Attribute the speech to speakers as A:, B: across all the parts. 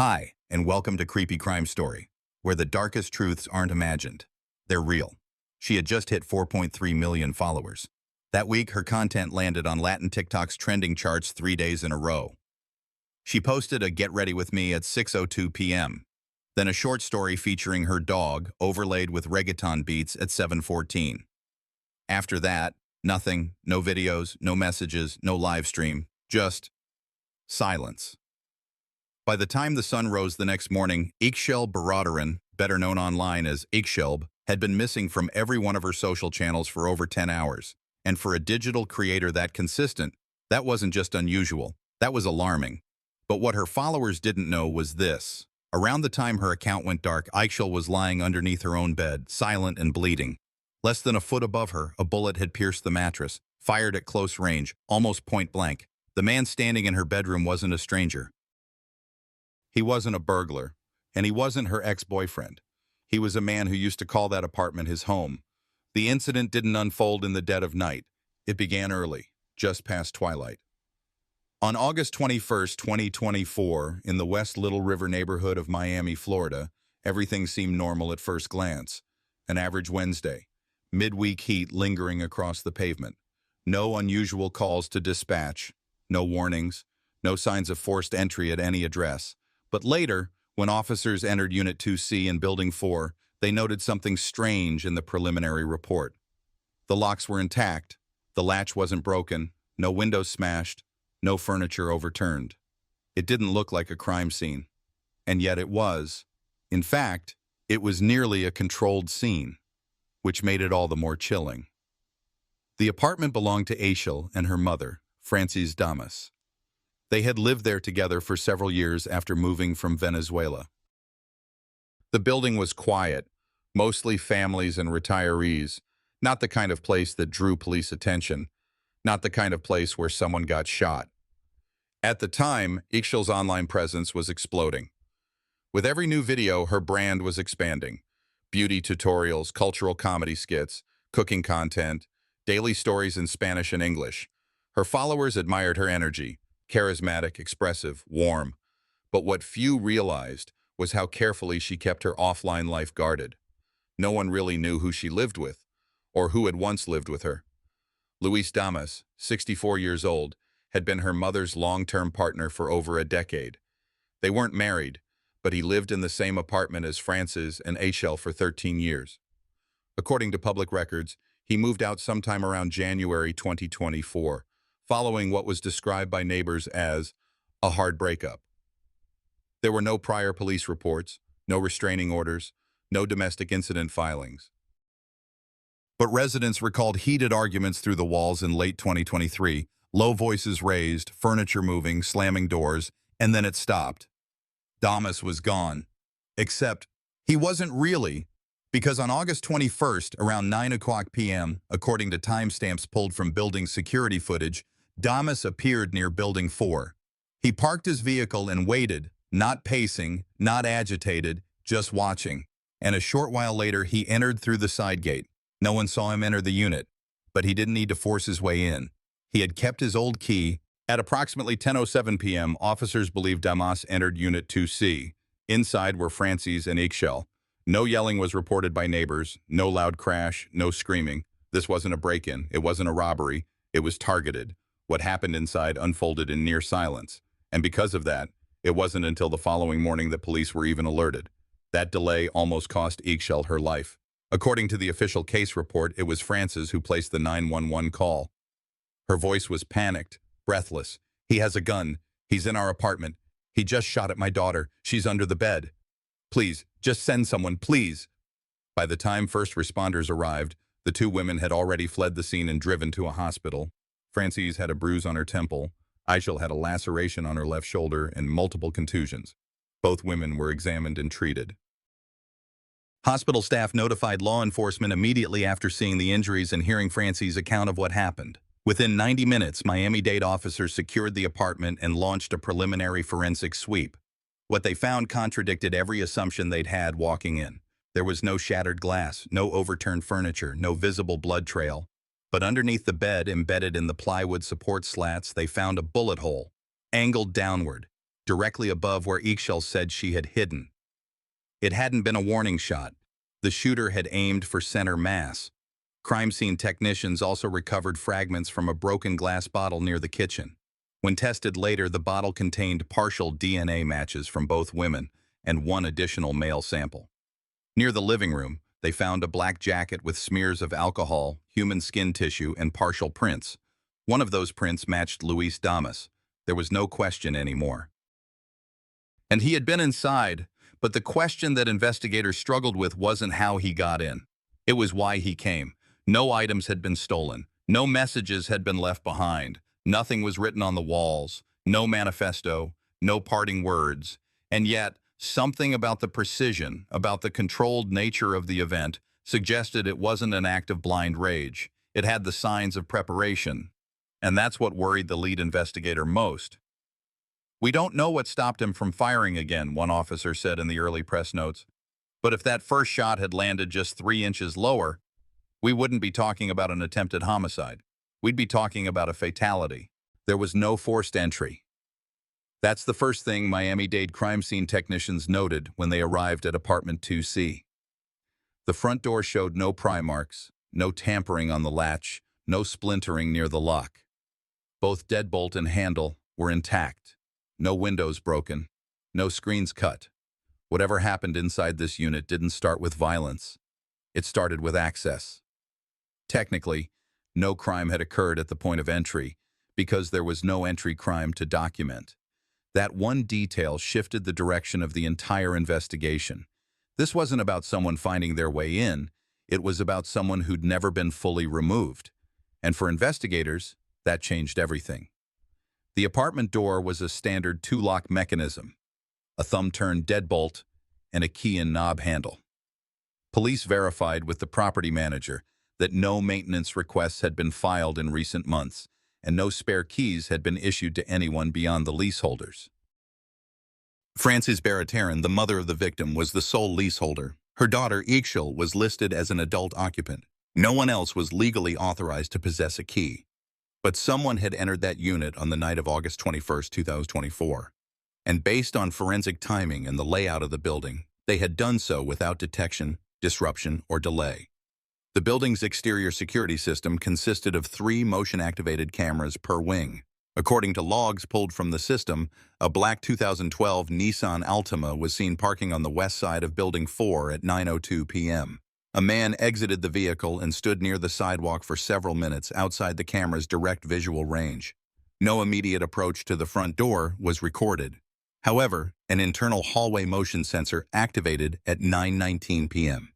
A: Hi, and welcome to Creepy Crime Story, where the darkest truths aren't imagined. They're real. She had just hit 4.3 million followers. That week, her content landed on Latin TikTok's trending charts 3 days in a row. She posted a Get Ready With Me at 6:02 p.m., then a short story featuring her dog overlaid with reggaeton beats at 7:14. After that, nothing, no videos, no messages, no live stream, just silence. By the time the sun rose the next morning, Ikshel Baradaran, better known online as Ikshelb, had been missing from every one of her social channels for over 10 hours. And for a digital creator that consistent, that wasn't just unusual, that was alarming. But what her followers didn't know was this. Around the time her account went dark, Ikshel was lying underneath her own bed, silent and bleeding. Less than a foot above her, a bullet had pierced the mattress, fired at close range, almost point blank. The man standing in her bedroom wasn't a stranger. He wasn't a burglar, and he wasn't her ex-boyfriend. He was a man who used to call that apartment his home. The incident didn't unfold in the dead of night. It began early, just past twilight. On August 21st, 2024, in the West Little River neighborhood of Miami, Florida, everything seemed normal at first glance. An average Wednesday, midweek heat lingering across the pavement. No unusual calls to dispatch, no warnings, no signs of forced entry at any address. But later, when officers entered Unit 2C in Building 4, they noted something strange in the preliminary report. The locks were intact, the latch wasn't broken, no windows smashed, no furniture overturned. It didn't look like a crime scene. And yet it was. In fact, it was nearly a controlled scene, which made it all the more chilling. The apartment belonged to Aishel and her mother, Frances Damas. They had lived there together for several years after moving from Venezuela. The building was quiet, mostly families and retirees, not the kind of place that drew police attention, not the kind of place where someone got shot. At the time, Ikshel's online presence was exploding. With every new video, her brand was expanding. Beauty tutorials, cultural comedy skits, cooking content, daily stories in Spanish and English. Her followers admired her energy. Charismatic, expressive, warm. But what few realized was how carefully she kept her offline life guarded. No one really knew who she lived with, or who had once lived with her. Luis Damas, 64 years old, had been her mother's long-term partner for over a decade. They weren't married, but he lived in the same apartment as Frances and Aishel for 13 years. According to public records, he moved out sometime around January 2024. Following what was described by neighbors as a hard breakup. There were no prior police reports, no restraining orders, no domestic incident filings. But residents recalled heated arguments through the walls in late 2023, low voices raised, furniture moving, slamming doors, and then it stopped. Damas was gone. Except, he wasn't really, because on August 21st, around 9 o'clock p.m., according to timestamps pulled from building security footage, Damas appeared near Building 4. He parked his vehicle and waited, not pacing, not agitated, just watching. And a short while later, he entered through the side gate. No one saw him enter the unit, but he didn't need to force his way in. He had kept his old key. At approximately 10:07 p.m., officers believe Damas entered Unit 2C. Inside were Frances and Ikshel. No yelling was reported by neighbors, no loud crash, no screaming. This wasn't a break-in, it wasn't a robbery, it was targeted. What happened inside unfolded in near silence, and because of that, it wasn't until the following morning that police were even alerted. That delay almost cost Ikshel her life. According to the official case report, it was Frances who placed the 911 call. Her voice was panicked, breathless. "He has a gun. He's in our apartment. He just shot at my daughter. She's under the bed. Please, just send someone, please." By the time first responders arrived, the two women had already fled the scene and driven to a hospital. Frances had a bruise on her temple. Aishel had a laceration on her left shoulder and multiple contusions. Both women were examined and treated. Hospital staff notified law enforcement immediately after seeing the injuries and hearing Frances' account of what happened. Within 90 minutes, Miami-Dade officers secured the apartment and launched a preliminary forensic sweep. What they found contradicted every assumption they'd had walking in. There was no shattered glass, no overturned furniture, no visible blood trail. But underneath the bed, embedded in the plywood support slats, they found a bullet hole, angled downward. directly above where Ixchel said she had hidden. It hadn't been a warning shot. The shooter had aimed for center mass. Crime scene technicians also recovered fragments from a broken glass bottle near the kitchen. When tested later, the bottle contained partial DNA matches from both women and one additional male sample. Near the living room, they found a black jacket with smears of alcohol, human skin tissue, and partial prints. One of those prints matched Luis Damas. There was no question anymore. And he had been inside, but the question that investigators struggled with wasn't how he got in. It was why he came. No items had been stolen. No messages had been left behind. Nothing was written on the walls. No manifesto. No parting words. And yet, something about the precision, about the controlled nature of the event, suggested it wasn't an act of blind rage. It had the signs of preparation. And that's what worried the lead investigator most. "We don't know what stopped him from firing again," one officer said in the early press notes. "But if that first shot had landed just 3 inches lower, we wouldn't be talking about an attempted homicide. We'd be talking about a fatality. There was no forced entry." That's the first thing Miami-Dade crime scene technicians noted when they arrived at apartment 2C. The front door showed no pry marks, no tampering on the latch, no splintering near the lock. Both deadbolt and handle were intact. No windows broken, no screens cut. Whatever happened inside this unit didn't start with violence. It started with access. Technically, no crime had occurred at the point of entry because there was no entry crime to document. That one detail shifted the direction of the entire investigation. This wasn't about someone finding their way in. It was about someone who'd never been fully removed. And for investigators, that changed everything. The apartment door was a standard 2-lock mechanism, a thumb-turned deadbolt, and a key and knob handle. Police verified with the property manager that no maintenance requests had been filed in recent months, and no spare keys had been issued to anyone beyond the leaseholders. Frances Baratarin, the mother of the victim, was the sole leaseholder. Her daughter, Ixchel, was listed as an adult occupant. No one else was legally authorized to possess a key. But someone had entered that unit on the night of August 21, 2024. And based on forensic timing and the layout of the building, they had done so without detection, disruption, or delay. The building's exterior security system consisted of 3 motion-activated cameras per wing. According to logs pulled from the system, a black 2012 Nissan Altima was seen parking on the west side of Building 4 at 9:02 p.m. A man exited the vehicle and stood near the sidewalk for several minutes outside the camera's direct visual range. No immediate approach to the front door was recorded. However, an internal hallway motion sensor activated at 9:19 p.m.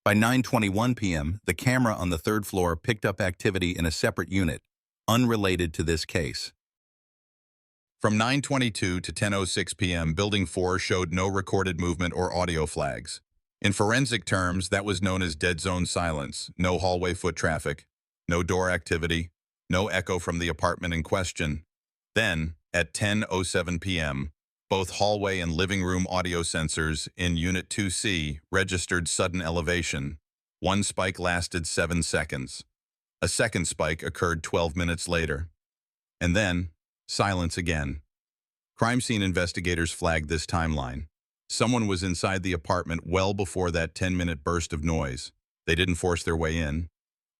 A: By 9:21 p.m., the camera on the 3rd floor picked up activity in a separate unit, unrelated to this case. From 9:22 to 10:06 p.m., Building 4 showed no recorded movement or audio flags. In forensic terms, that was known as dead zone silence, no hallway foot traffic, no door activity, no echo from the apartment in question. Then, at 10:07 p.m., both hallway and living room audio sensors in Unit 2C registered sudden elevation. One spike lasted 7 seconds. A second spike occurred 12 minutes later. And then, silence again. Crime scene investigators flagged this timeline. Someone was inside the apartment well before that 10-minute burst of noise. They didn't force their way in.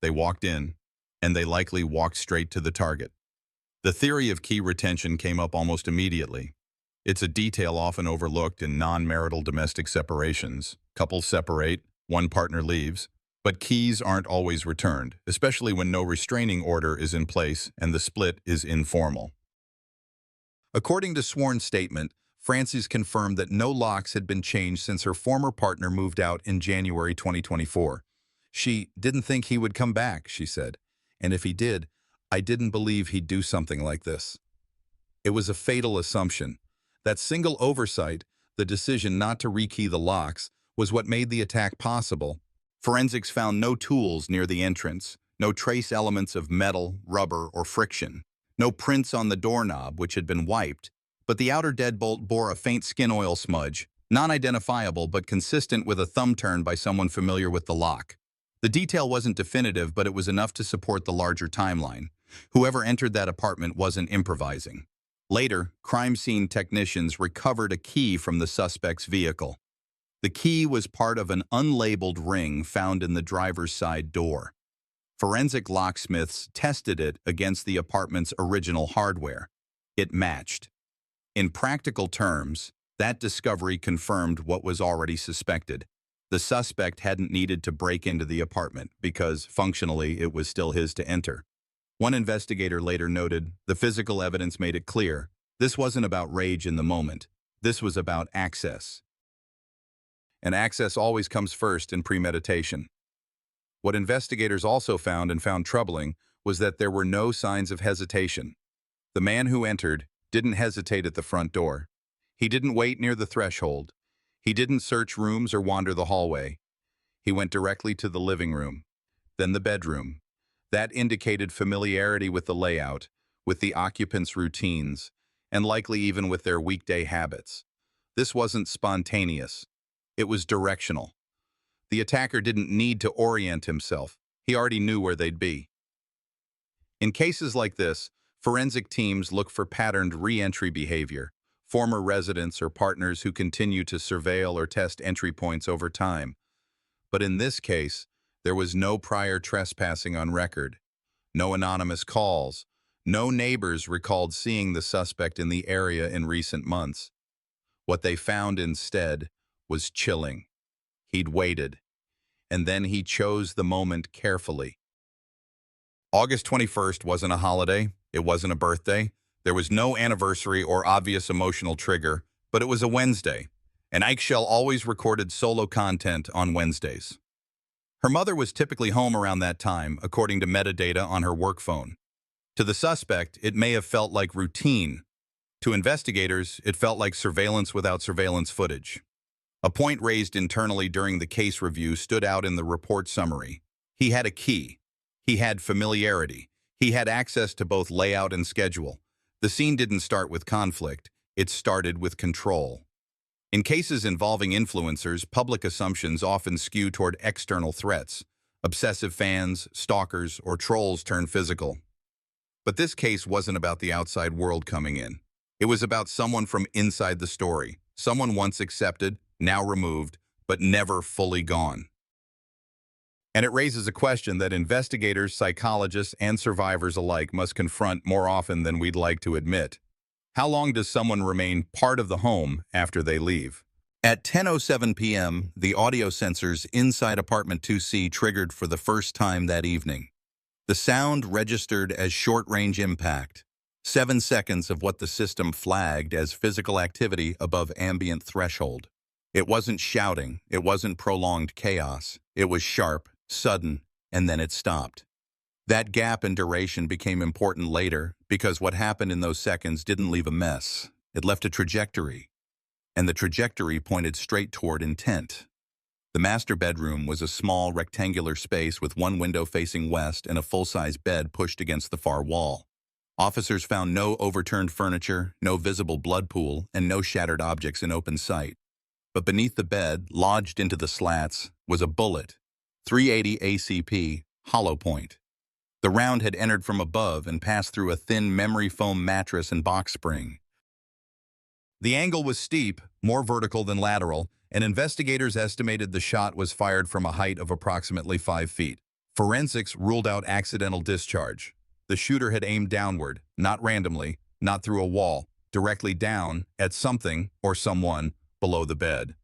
A: They walked in, and they likely walked straight to the target. The theory of key retention came up almost immediately. It's a detail often overlooked in non-marital domestic separations. Couples separate, one partner leaves, but keys aren't always returned, especially when no restraining order is in place and the split is informal. According to sworn statement, Frances confirmed that no locks had been changed since her former partner moved out in January 2024. She didn't think he would come back, she said, and if he did, I didn't believe he'd do something like this. It was a fatal assumption. That single oversight, the decision not to rekey the locks, was what made the attack possible. Forensics found no tools near the entrance, no trace elements of metal, rubber, or friction, no prints on the doorknob, which had been wiped, but the outer deadbolt bore a faint skin oil smudge, non-identifiable but consistent with a thumb turn by someone familiar with the lock. The detail wasn't definitive, but it was enough to support the larger timeline. Whoever entered that apartment wasn't improvising. Later, crime scene technicians recovered a key from the suspect's vehicle. The key was part of an unlabeled ring found in the driver's side door. Forensic locksmiths tested it against the apartment's original hardware. It matched. In practical terms, that discovery confirmed what was already suspected. The suspect hadn't needed to break into the apartment because, functionally, it was still his to enter. One investigator later noted, the physical evidence made it clear, this wasn't about rage in the moment. This was about access. And access always comes first in premeditation. What investigators also found and found troubling was that there were no signs of hesitation. The man who entered didn't hesitate at the front door. He didn't wait near the threshold. He didn't search rooms or wander the hallway. He went directly to the living room, then the bedroom. That indicated familiarity with the layout, with the occupants' routines, and likely even with their weekday habits. This wasn't spontaneous. It was directional. The attacker didn't need to orient himself. He already knew where they'd be. In cases like this, forensic teams look for patterned re-entry behavior, former residents or partners who continue to surveil or test entry points over time. But in this case, there was no prior trespassing on record, no anonymous calls, no neighbors recalled seeing the suspect in the area in recent months. What they found instead was chilling. He'd waited, and then he chose the moment carefully. August 21st wasn't a holiday, it wasn't a birthday, there was no anniversary or obvious emotional trigger, but it was a Wednesday, and Eichschell always recorded solo content on Wednesdays. Her mother was typically home around that time, according to metadata on her work phone. To the suspect, it may have felt like routine. To investigators, it felt like surveillance without surveillance footage. A point raised internally during the case review stood out in the report summary. He had a key. He had familiarity. He had access to both layout and schedule. The scene didn't start with conflict. It started with control. In cases involving influencers, public assumptions often skew toward external threats. Obsessive fans, stalkers, or trolls turn physical. But this case wasn't about the outside world coming in. It was about someone from inside the story, someone once accepted, now removed, but never fully gone. And it raises a question that investigators, psychologists, and survivors alike must confront more often than we'd like to admit. How long does someone remain part of the home after they leave? At 10:07 p.m., the audio sensors inside apartment 2C triggered for the first time that evening. The sound registered as short-range impact, 7 seconds of what the system flagged as physical activity above ambient threshold. It wasn't shouting, it wasn't prolonged chaos. It was sharp, sudden, and then it stopped. That gap in duration became important later because what happened in those seconds didn't leave a mess. It left a trajectory, and the trajectory pointed straight toward intent. The master bedroom was a small, rectangular space with one window facing west and a full-size bed pushed against the far wall. Officers found no overturned furniture, no visible blood pool, and no shattered objects in open sight. But beneath the bed, lodged into the slats, was a bullet, .380 ACP, hollow point. The round had entered from above and passed through a thin memory foam mattress and box spring. The angle was steep, more vertical than lateral, and investigators estimated the shot was fired from a height of approximately 5 feet. Forensics ruled out accidental discharge. The shooter had aimed downward, not randomly, not through a wall, directly down at something or someone below the bed.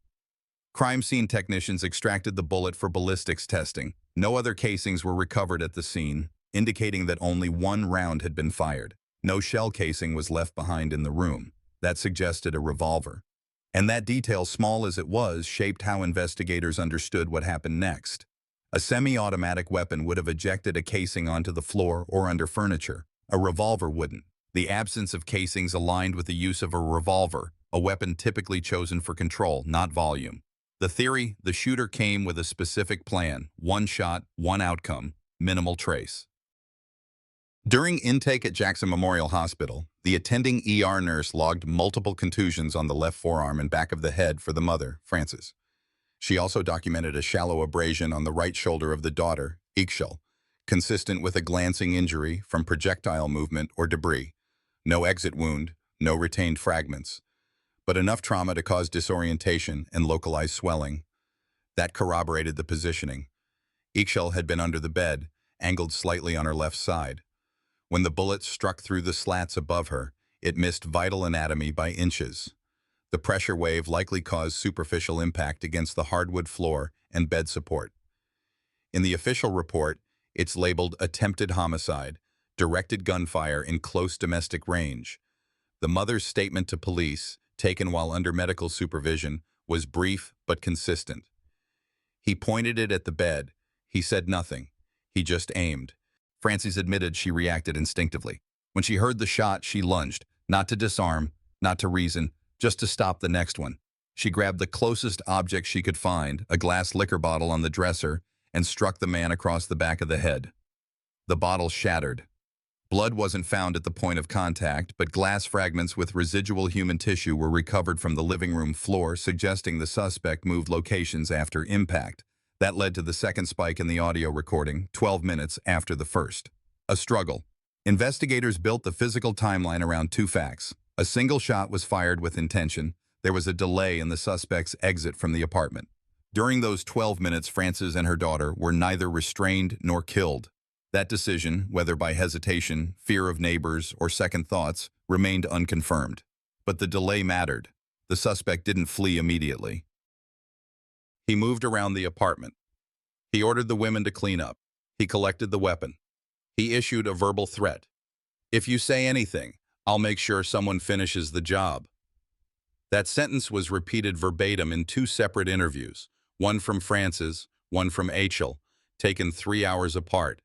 A: Crime scene technicians extracted the bullet for ballistics testing. No other casings were recovered at the scene, indicating that only one round had been fired. No shell casing was left behind in the room. That suggested a revolver. And that detail, small as it was, shaped how investigators understood what happened next. A semi-automatic weapon would have ejected a casing onto the floor or under furniture. A revolver wouldn't. The absence of casings aligned with the use of a revolver, a weapon typically chosen for control, not volume. The theory, the shooter came with a specific plan, one shot, one outcome, minimal trace. During intake at Jackson Memorial Hospital, the attending ER nurse logged multiple contusions on the left forearm and back of the head for the mother, Frances. She also documented a shallow abrasion on the right shoulder of the daughter, Eichschell, consistent with a glancing injury from projectile movement or debris. No exit wound, no retained fragments, but enough trauma to cause disorientation and localized swelling. That corroborated the positioning. Eggshell had been under the bed, angled slightly on her left side. When the bullet struck through the slats above her, it missed vital anatomy by inches. The pressure wave likely caused superficial impact against the hardwood floor and bed support. In the official report, it's labeled attempted homicide, directed gunfire in close domestic range. The mother's statement to police, taken while under medical supervision, was brief but consistent. He pointed it at the bed. He said nothing. He just aimed. Frances admitted she reacted instinctively. When she heard the shot, she lunged, not to disarm, not to reason, just to stop the next one. She grabbed the closest object she could find, a glass liquor bottle on the dresser, and struck the man across the back of the head. The bottle shattered. Blood wasn't found at the point of contact, but glass fragments with residual human tissue were recovered from the living room floor, suggesting the suspect moved locations after impact. That led to the second spike in the audio recording, 12 minutes after the first. A struggle. Investigators built the physical timeline around two facts. A single shot was fired with intention. There was a delay in the suspect's exit from the apartment. During those 12 minutes, Frances and her daughter were neither restrained nor killed. That decision, whether by hesitation, fear of neighbors, or second thoughts, remained unconfirmed. But the delay mattered. The suspect didn't flee immediately. He moved around the apartment. He ordered the women to clean up. He collected the weapon. He issued a verbal threat. "If you say anything, I'll make sure someone finishes the job." That sentence was repeated verbatim in two separate interviews, one from Frances, one from Eggshell, taken 3 hours apart.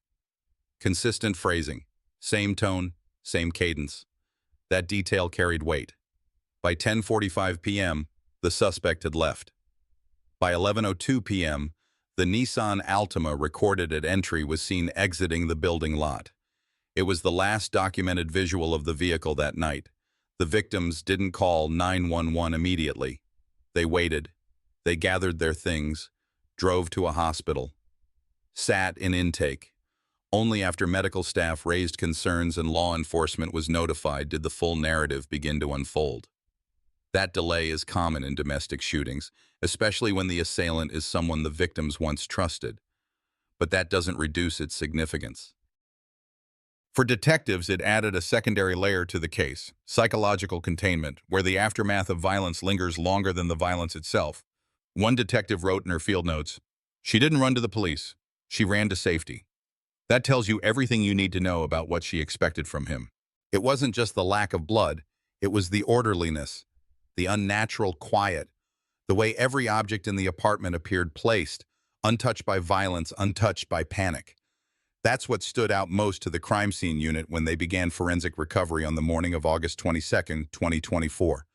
A: Consistent phrasing, same tone, same cadence. That detail carried weight. By 10:45 p.m., the suspect had left. By 11:02 p.m., the Nissan Altima recorded at entry was seen exiting the building lot. It was the last documented visual of the vehicle that night. The victims didn't call 911 immediately. They waited. They gathered their things, drove to a hospital, sat in intake. Only after medical staff raised concerns and law enforcement was notified did the full narrative begin to unfold. That delay is common in domestic shootings, especially when the assailant is someone the victims once trusted. But that doesn't reduce its significance. For detectives, it added a secondary layer to the case, psychological containment, where the aftermath of violence lingers longer than the violence itself. One detective wrote in her field notes, "She didn't run to the police. She ran to safety." That tells you everything you need to know about what she expected from him. It wasn't just the lack of blood, it was the orderliness, the unnatural quiet, the way every object in the apartment appeared placed, untouched by violence, untouched by panic. That's what stood out most to the crime scene unit when they began forensic recovery on the morning of August 22, 2024.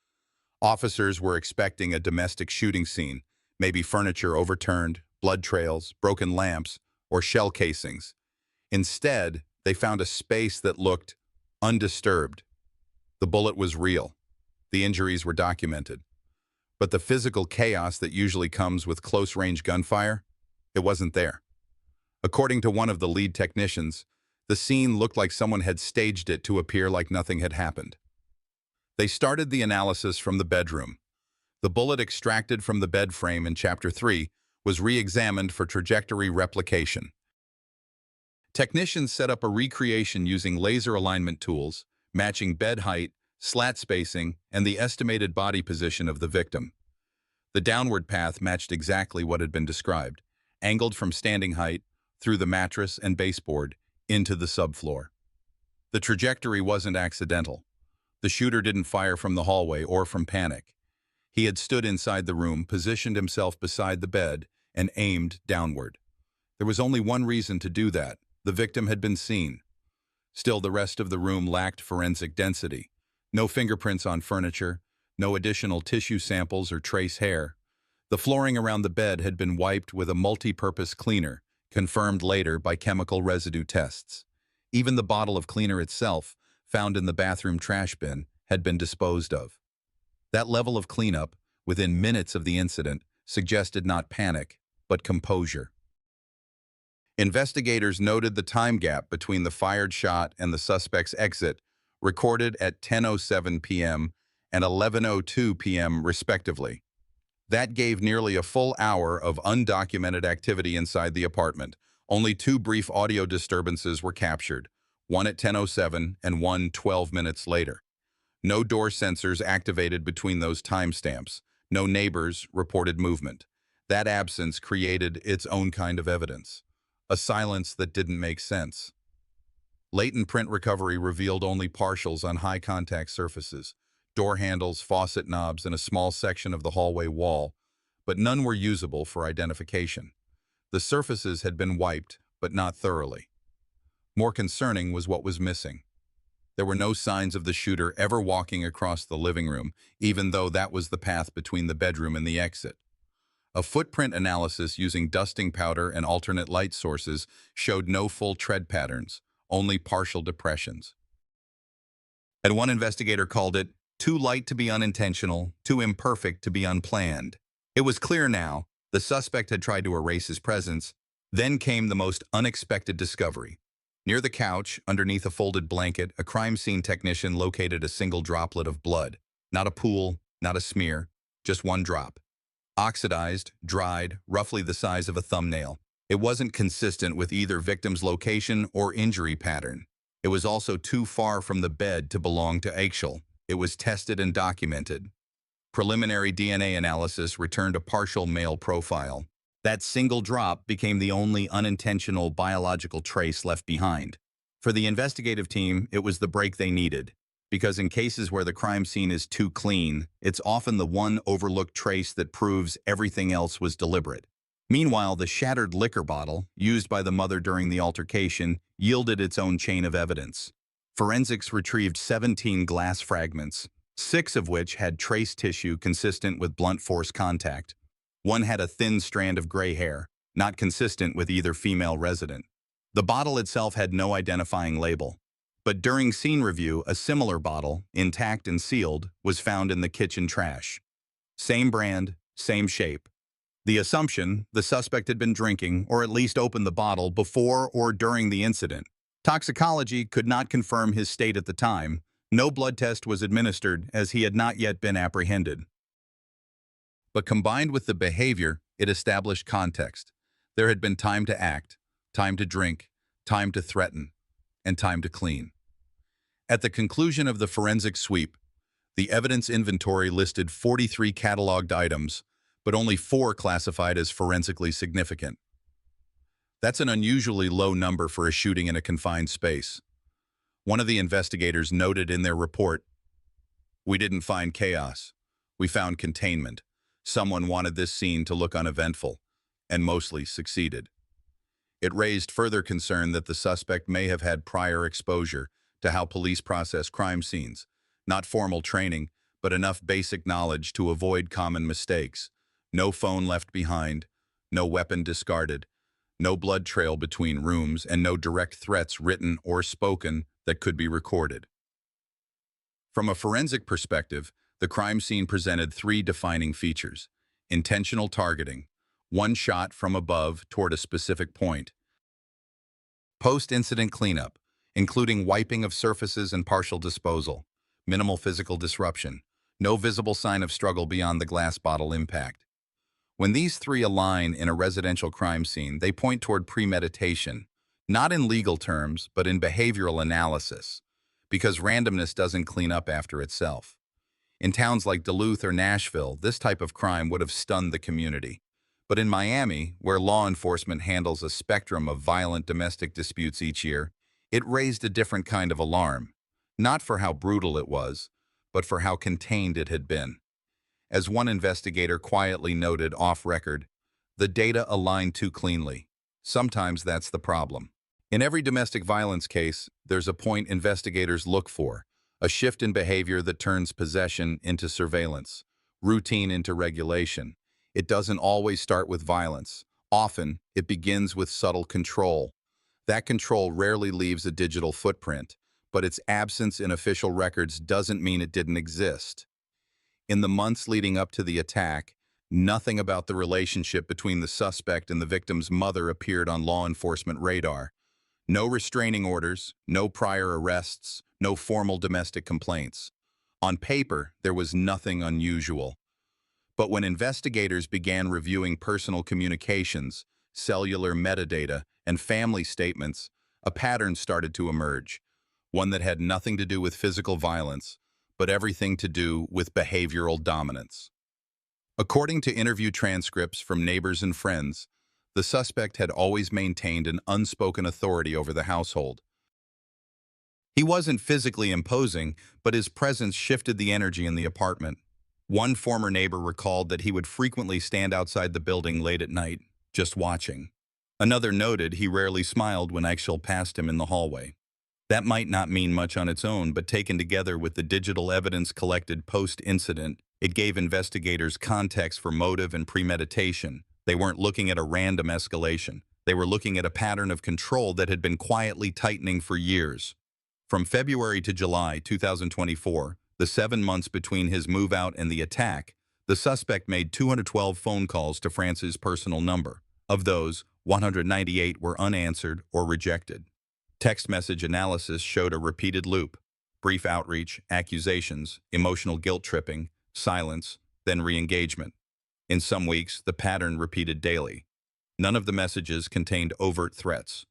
A: Officers were expecting a domestic shooting scene, maybe furniture overturned, blood trails, broken lamps, or shell casings. Instead, they found a space that looked undisturbed. The bullet was real. The injuries were documented. But the physical chaos that usually comes with close-range gunfire, it wasn't there. According to one of the lead technicians, the scene looked like someone had staged it to appear like nothing had happened. They started the analysis from the bedroom. The bullet extracted from the bed frame in Chapter 3 was re-examined for trajectory replication. Technicians set up a recreation using laser alignment tools, matching bed height, slat spacing, and the estimated body position of the victim. The downward path matched exactly what had been described, angled from standing height, through the mattress and baseboard, into the subfloor. The trajectory wasn't accidental. The shooter didn't fire from the hallway or from panic. He had stood inside the room, positioned himself beside the bed, and aimed downward. There was only one reason to do that. The victim had been seen. Still, the rest of the room lacked forensic density. No fingerprints on furniture, no additional tissue samples or trace hair. The flooring around the bed had been wiped with a multi-purpose cleaner, confirmed later by chemical residue tests. Even the bottle of cleaner itself, found in the bathroom trash bin, had been disposed of. That level of cleanup, within minutes of the incident, suggested not panic, but composure. Investigators noted the time gap between the fired shot and the suspect's exit, recorded at 10:07 p.m. and 11:02 p.m. respectively. That gave nearly a full hour of undocumented activity inside the apartment. Only two brief audio disturbances were captured, one at 10:07 and one 12 minutes later. No door sensors activated between those timestamps. No neighbors reported movement. That absence created its own kind of evidence, a silence that didn't make sense. Latent print recovery revealed only partials on high-contact surfaces, door handles, faucet knobs, and a small section of the hallway wall, but none were usable for identification. The surfaces had been wiped, but not thoroughly. More concerning was what was missing. There were no signs of the shooter ever walking across the living room, even though that was the path between the bedroom and the exit. A footprint analysis using dusting powder and alternate light sources showed no full tread patterns, only partial depressions. And one investigator called it too light to be unintentional, too imperfect to be unplanned. It was clear now, the suspect had tried to erase his presence. Then came the most unexpected discovery. Near the couch, underneath a folded blanket, a crime scene technician located a single droplet of blood. Not a pool, not a smear, just one drop. Oxidized, dried, roughly the size of a thumbnail. It wasn't consistent with either victim's location or injury pattern. It was also too far from the bed to belong to Aikshel. It was tested and documented. Preliminary DNA analysis returned a partial male profile. That single drop became the only unintentional biological trace left behind. For the investigative team, it was the break they needed, because in cases where the crime scene is too clean, it's often the one overlooked trace that proves everything else was deliberate. Meanwhile, the shattered liquor bottle, used by the mother during the altercation, yielded its own chain of evidence. Forensics retrieved 17 glass fragments, 6 of which had trace tissue consistent with blunt force contact. One had a thin strand of gray hair, not consistent with either female resident. The bottle itself had no identifying label. But during scene review, a similar bottle, intact and sealed, was found in the kitchen trash. Same brand, same shape. The assumption, the suspect had been drinking, or at least opened the bottle before or during the incident. Toxicology could not confirm his state at the time. No blood test was administered, as he had not yet been apprehended. But combined with the behavior, it established context. There had been time to act, time to drink, time to threaten, and time to clean. At the conclusion of the forensic sweep, the evidence inventory listed 43 cataloged items, but only 4 classified as forensically significant. That's an unusually low number for a shooting in a confined space. One of the investigators noted in their report, "We didn't find chaos. We found containment. Someone wanted this scene to look uneventful, and mostly succeeded." It raised further concern that the suspect may have had prior exposure to how police process crime scenes, not formal training, but enough basic knowledge to avoid common mistakes. No phone left behind, no weapon discarded, no blood trail between rooms, and no direct threats written or spoken that could be recorded. From a forensic perspective, the crime scene presented 3 defining features: intentional targeting, one shot from above toward a specific point; post-incident cleanup, including wiping of surfaces and partial disposal; minimal physical disruption, no visible sign of struggle beyond the glass bottle impact. When these 3 align in a residential crime scene, they point toward premeditation, not in legal terms, but in behavioral analysis, because randomness doesn't clean up after itself. In towns like Duluth or Nashville, this type of crime would have stunned the community. But in Miami, where law enforcement handles a spectrum of violent domestic disputes each year, it raised a different kind of alarm, not for how brutal it was, but for how contained it had been. As one investigator quietly noted off-record, the data aligned too cleanly. Sometimes that's the problem. In every domestic violence case, there's a point investigators look for, a shift in behavior that turns possession into surveillance, routine into regulation. It doesn't always start with violence. Often, it begins with subtle control. That control rarely leaves a digital footprint, but its absence in official records doesn't mean it didn't exist. In the months leading up to the attack, nothing about the relationship between the suspect and the victim's mother appeared on law enforcement radar. No restraining orders, no prior arrests, no formal domestic complaints. On paper, there was nothing unusual. But when investigators began reviewing personal communications, cellular metadata, and family statements, a pattern started to emerge, one that had nothing to do with physical violence, but everything to do with behavioral dominance. According to interview transcripts from neighbors and friends, the suspect had always maintained an unspoken authority over the household. He wasn't physically imposing, but his presence shifted the energy in the apartment. One former neighbor recalled that he would frequently stand outside the building late at night, just watching. Another noted he rarely smiled when Eichel passed him in the hallway. That might not mean much on its own, but taken together with the digital evidence collected post-incident, it gave investigators context for motive and premeditation. They weren't looking at a random escalation. They were looking at a pattern of control that had been quietly tightening for years. From February to July 2024, the 7 months between his move-out and the attack, the suspect made 212 phone calls to France's personal number. Of those, 198 were unanswered or rejected. Text message analysis showed a repeated loop: brief outreach, accusations, emotional guilt-tripping, silence, then re-engagement. In some weeks, the pattern repeated daily. None of the messages contained overt threats.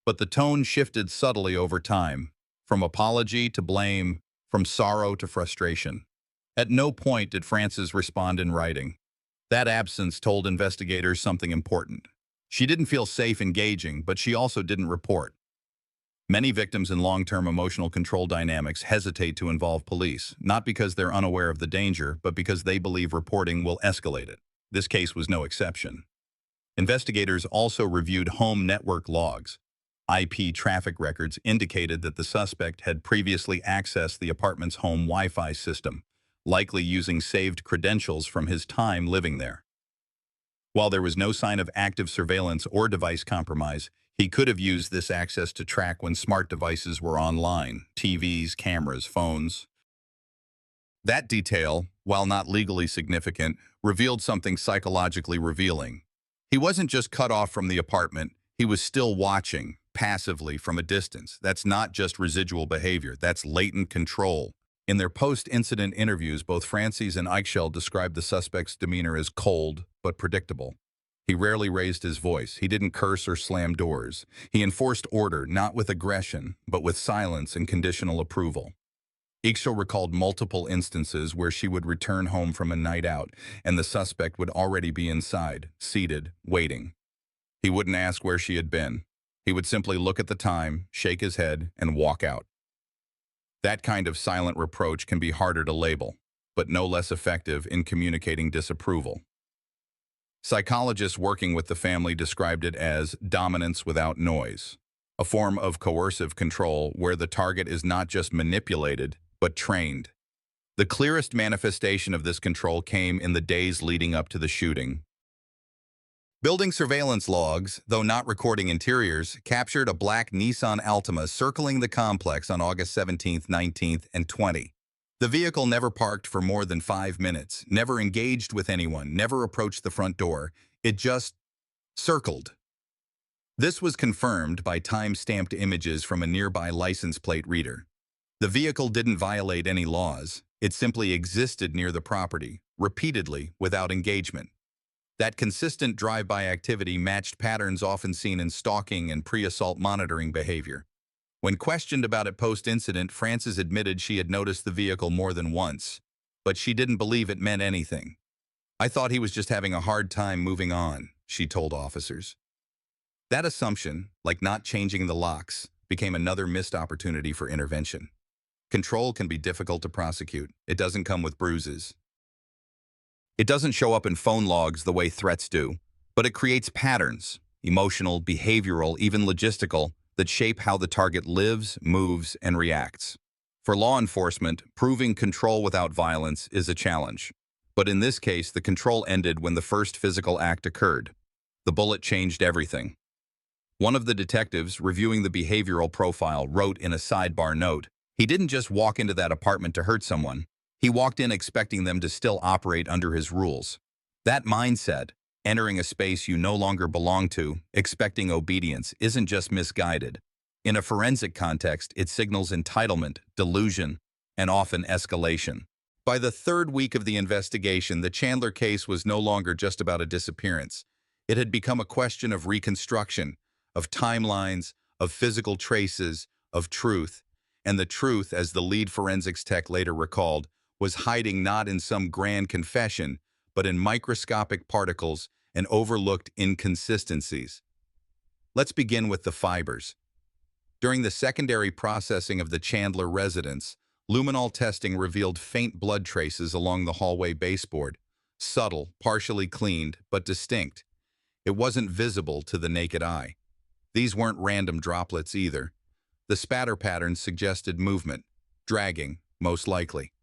A: But the tone shifted subtly over time, from apology to blame, from sorrow to frustration. At no point did Frances respond in writing. That absence told investigators something important. She didn't feel safe engaging, but she also didn't report. Many victims in long-term emotional control dynamics hesitate to involve police, not because they're unaware of the danger, but because they believe reporting will escalate it. This case was no exception. Investigators also reviewed home network logs. IP traffic records indicated that the suspect had previously accessed the apartment's home Wi-Fi system, likely using saved credentials from his time living there. While there was no sign of active surveillance or device compromise, he could have used this access to track when smart devices were online: TVs, cameras, phones. That detail, while not legally significant, revealed something psychologically revealing. He wasn't just cut off from the apartment, he was still watching, passively, from a distance. That's not just residual behavior, that's latent control. In their post-incident interviews, both Frances and Eichel described the suspect's demeanor as cold but predictable. He rarely raised his voice. He didn't curse or slam doors. He enforced order, not with aggression, but with silence and conditional approval. Eichel recalled multiple instances where she would return home from a night out, and the suspect would already be inside, seated, waiting. He wouldn't ask where she had been. He would simply look at the time, shake his head, and walk out. That kind of silent reproach can be harder to label, but no less effective in communicating disapproval. Psychologists working with the family described it as dominance without noise, a form of coercive control where the target is not just manipulated, but trained. The clearest manifestation of this control came in the days leading up to the shooting. Building surveillance logs, though not recording interiors, captured a black Nissan Altima circling the complex on August 17th, 19th, and 20. The vehicle never parked for more than 5 minutes, never engaged with anyone, never approached the front door. It just circled. This was confirmed by time-stamped images from a nearby license plate reader. The vehicle didn't violate any laws. It simply existed near the property, repeatedly, without engagement. That consistent drive-by activity matched patterns often seen in stalking and pre-assault monitoring behavior. When questioned about it post-incident, Frances admitted she had noticed the vehicle more than once, but she didn't believe it meant anything. "I thought he was just having a hard time moving on," she told officers. That assumption, like not changing the locks, became another missed opportunity for intervention. Control can be difficult to prosecute. It doesn't come with bruises. It doesn't show up in phone logs the way threats do, but it creates patterns, emotional, behavioral, even logistical, that shape how the target lives, moves, and reacts. For law enforcement, proving control without violence is a challenge. But in this case, the control ended when the first physical act occurred. The bullet changed everything. One of the detectives reviewing the behavioral profile wrote in a sidebar note, "He didn't just walk into that apartment to hurt someone. He walked in expecting them to still operate under his rules." That mindset, Entering a space you no longer belong to, expecting obedience, isn't just misguided. In a forensic context, it signals entitlement, delusion, and often escalation. By the third week of the investigation, the Chandler case was no longer just about a disappearance. It had become a question of reconstruction, of timelines, of physical traces, of truth. And the truth, as the lead forensics tech later recalled, was hiding not in some grand confession, but in microscopic particles and overlooked inconsistencies. Let's begin with the fibers. During the secondary processing of the Chandler residence, luminol testing revealed faint blood traces along the hallway baseboard, subtle, partially cleaned, but distinct. It wasn't visible to the naked eye. These weren't random droplets either. The spatter patterns suggested movement, dragging, most likely.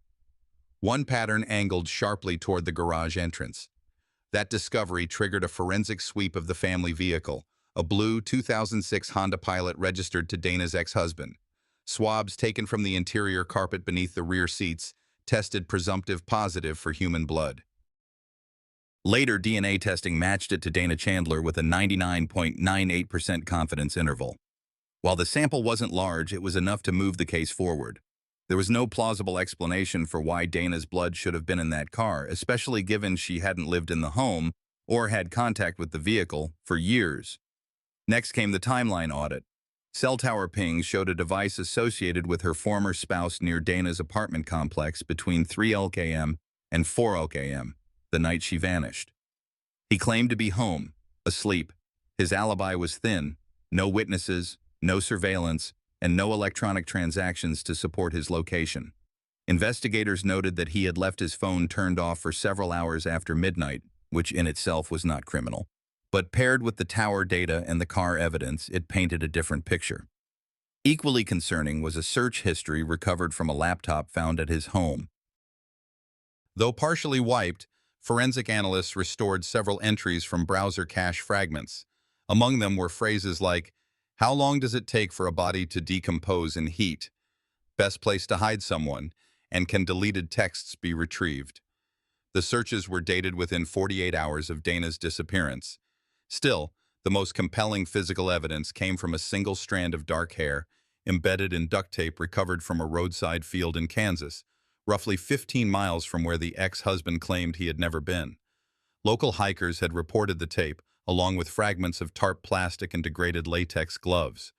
A: One pattern angled sharply toward the garage entrance. That discovery triggered a forensic sweep of the family vehicle, a blue 2006 Honda Pilot registered to Dana's ex-husband. Swabs taken from the interior carpet beneath the rear seats tested presumptive positive for human blood. Later DNA testing matched it to Dana Chandler with a 99.98% confidence interval. While the sample wasn't large, it was enough to move the case forward. There was no plausible explanation for why Dana's blood should have been in that car, especially given she hadn't lived in the home or had contact with the vehicle for years. Next came the timeline audit. Cell tower pings showed a device associated with her former spouse near Dana's apartment complex between 3 LKM and 4 LKM, the night she vanished. He claimed to be home, asleep. His alibi was thin, no witnesses, no surveillance, and no electronic transactions to support his location. Investigators noted that he had left his phone turned off for several hours after midnight, which in itself was not criminal. But paired with the tower data and the car evidence, it painted a different picture. Equally concerning was a search history recovered from a laptop found at his home. Though partially wiped, forensic analysts restored several entries from browser cache fragments. Among them were phrases like, "How long does it take for a body to decompose in heat? Best place to hide someone? And can deleted texts be retrieved?" The searches were dated within 48 hours of Dana's disappearance. Still, the most compelling physical evidence came from a single strand of dark hair embedded in duct tape recovered from a roadside field in Kansas, roughly 15 miles from where the ex-husband claimed he had never been. Local hikers had reported the tape, along with fragments of tarp plastic and degraded latex gloves.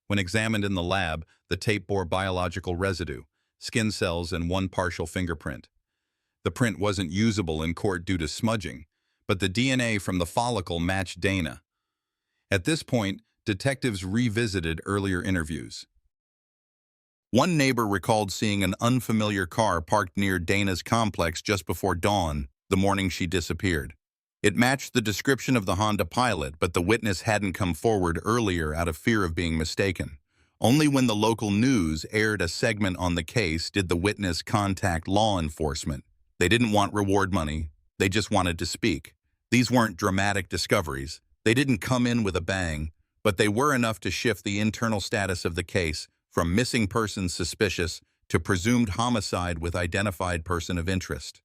A: When examined in the lab, the tape bore biological residue, skin cells, and one partial fingerprint. The print wasn't usable in court due to smudging, but the DNA from the follicle matched Dana. At this point, detectives revisited earlier interviews. One neighbor recalled seeing an unfamiliar car parked near Dana's complex just before dawn, the morning she disappeared. It matched the description of the Honda Pilot, but the witness hadn't come forward earlier out of fear of being mistaken. Only when the local news aired a segment on the case did the witness contact law enforcement. They didn't want reward money, they just wanted to speak. These weren't dramatic discoveries. They didn't come in with a bang, but they were enough to shift the internal status of the case from missing person suspicious to presumed homicide with identified person of interest.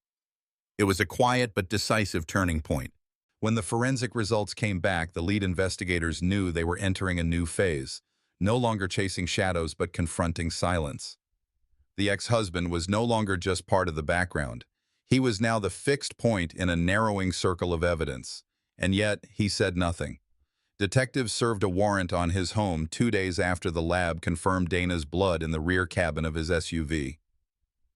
A: It was a quiet but decisive turning point. When the forensic results came back, the lead investigators knew they were entering a new phase, no longer chasing shadows but confronting silence. The ex-husband was no longer just part of the background. He was now the fixed point in a narrowing circle of evidence, and yet he said nothing. Detectives served a warrant on his home 2 days after the lab confirmed Dana's blood in the rear cabin of his SUV.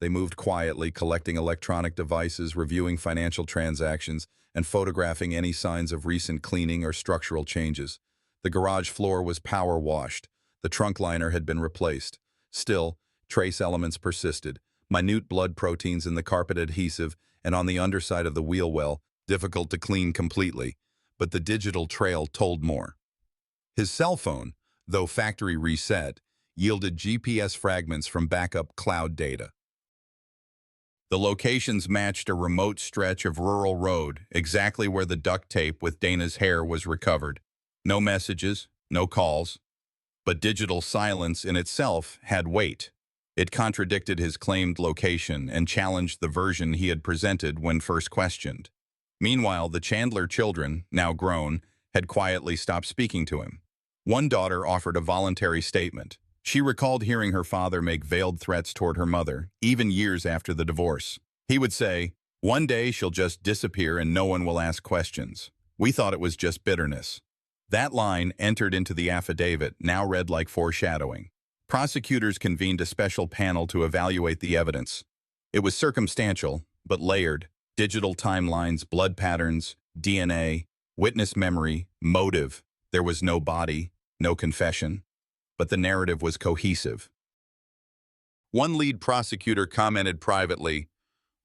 A: They moved quietly, collecting electronic devices, reviewing financial transactions, and photographing any signs of recent cleaning or structural changes. The garage floor was power washed. The trunk liner had been replaced. Still, trace elements persisted. Minute blood proteins in the carpet adhesive and on the underside of the wheel well, difficult to clean completely, but the digital trail told more. His cell phone, though factory reset, yielded GPS fragments from backup cloud data. The locations matched a remote stretch of rural road, exactly where the duct tape with Dana's hair was recovered. No messages, no calls. But digital silence in itself had weight. It contradicted his claimed location and challenged the version he had presented when first questioned. Meanwhile, the Chandler children, now grown, had quietly stopped speaking to him. One daughter offered a voluntary statement. She recalled hearing her father make veiled threats toward her mother, even years after the divorce. He would say, "One day she'll just disappear and no one will ask questions. We thought it was just bitterness." That line entered into the affidavit, now read like foreshadowing. Prosecutors convened a special panel to evaluate the evidence. It was circumstantial, but layered. Digital timelines, blood patterns, DNA, witness memory, motive. There was no body, no confession, but the narrative was cohesive. One lead prosecutor commented privately,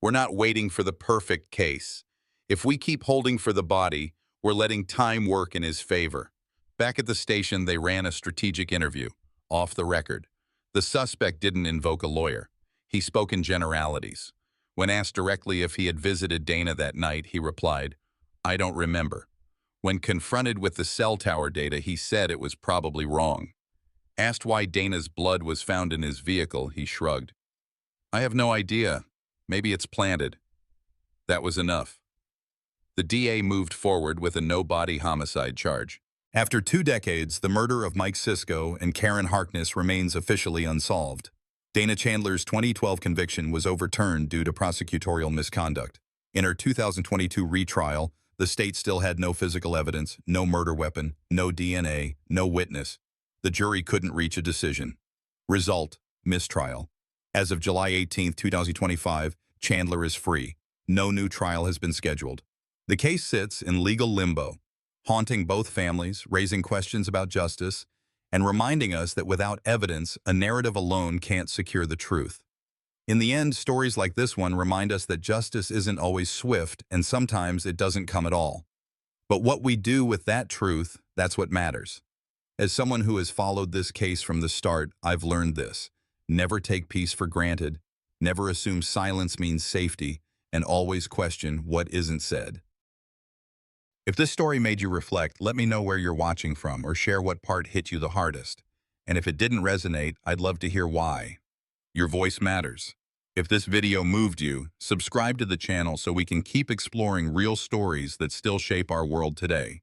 A: "We're not waiting for the perfect case. If we keep holding for the body, we're letting time work in his favor." Back at the station, they ran a strategic interview, off the record. The suspect didn't invoke a lawyer. He spoke in generalities. When asked directly if he had visited Dana that night, he replied, "I don't remember." When confronted with the cell tower data, he said it was probably wrong. Asked why Dana's blood was found in his vehicle, he shrugged. "I have no idea. Maybe it's planted." That was enough. The DA moved forward with a no-body homicide charge. After 2 decades, the murder of Mike Sisko and Karen Harkness remains officially unsolved. Dana Chandler's 2012 conviction was overturned due to prosecutorial misconduct. In her 2022 retrial, the state still had no physical evidence, no murder weapon, no DNA, no witness. The jury couldn't reach a decision. Result: mistrial. As of July 18, 2025, Chandler is free. No new trial has been scheduled. The case sits in legal limbo, haunting both families, raising questions about justice, and reminding us that without evidence, a narrative alone can't secure the truth. In the end, stories like this one remind us that justice isn't always swift, and sometimes it doesn't come at all. But what we do with that truth, that's what matters. As someone who has followed this case from the start, I've learned this. Never take peace for granted, never assume silence means safety, and always question what isn't said. If this story made you reflect, let me know where you're watching from or share what part hit you the hardest. And if it didn't resonate, I'd love to hear why. Your voice matters. If this video moved you, subscribe to the channel so we can keep exploring real stories that still shape our world today.